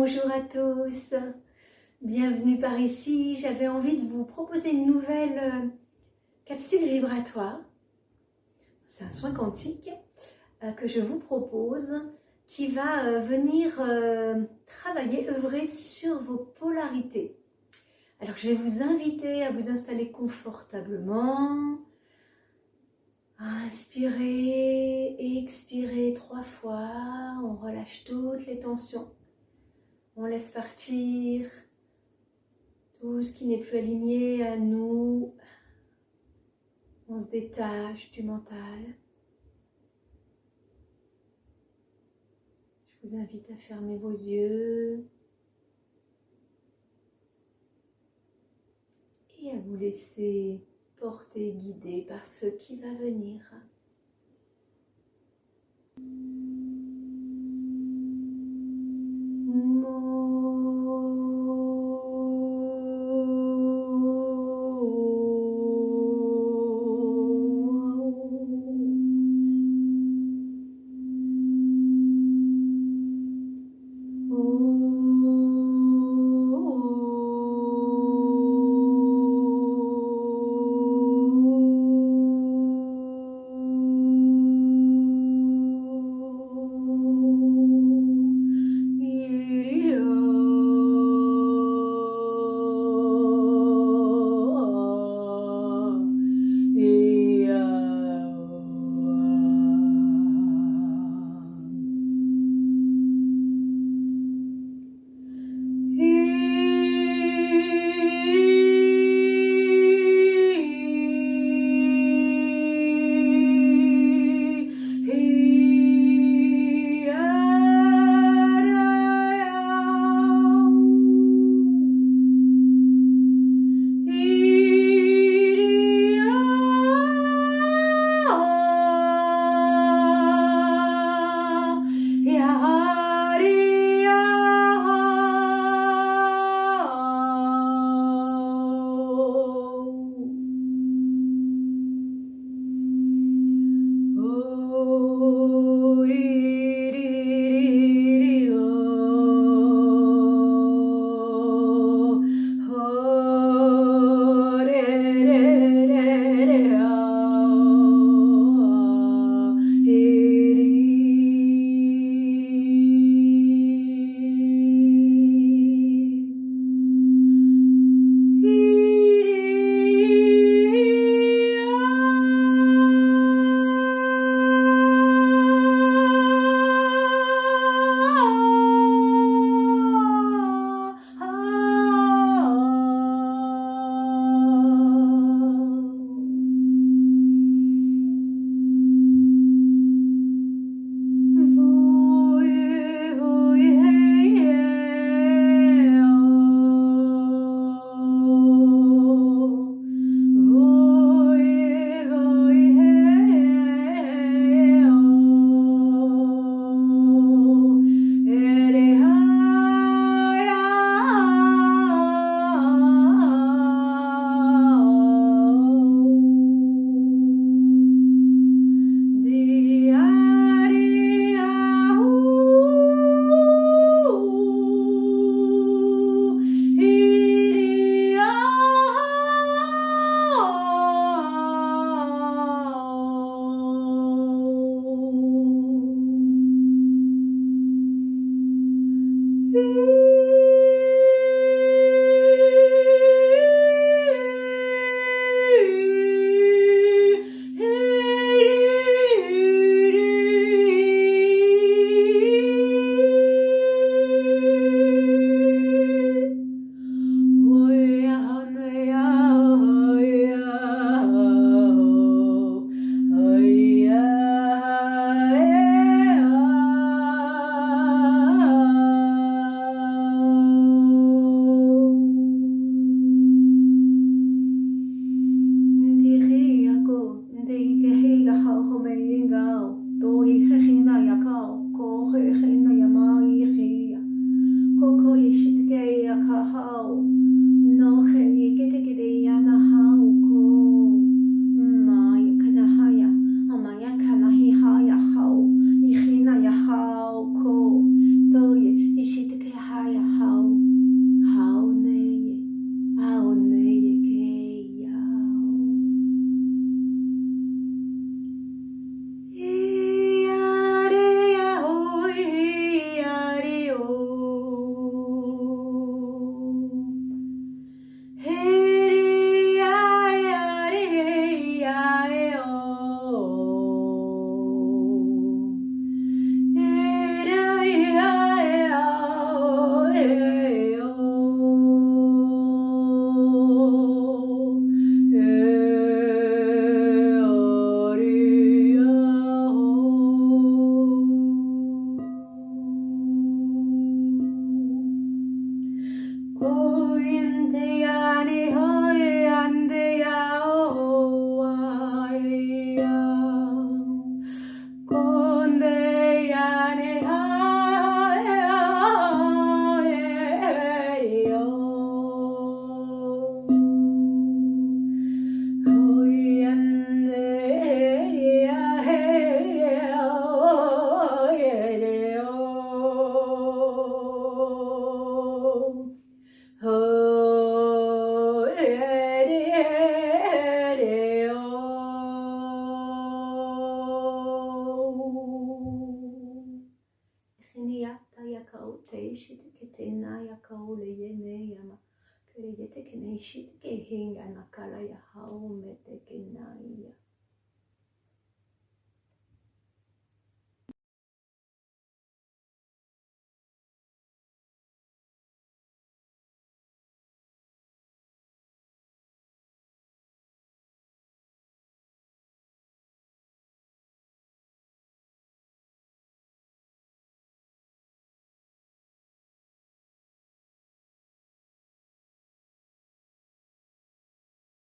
Bonjour à tous, bienvenue par ici. J'avais envie de vous proposer une nouvelle capsule vibratoire. C'est un soin quantique que je vous propose qui va venir travailler, œuvrer sur vos polarités. Alors je vais vous inviter à vous installer confortablement. Inspirez, expirez 3 fois, on relâche toutes les tensions. On laisse partir tout ce qui n'est plus aligné à nous. On se détache du mental. Je vous invite à fermer vos yeux et à vous laisser porter, guider par ce qui va venir. te shite ke te naya kaole yene yama. Kere yete ke ne shite ke hinga na kala ya hau me te ke naya.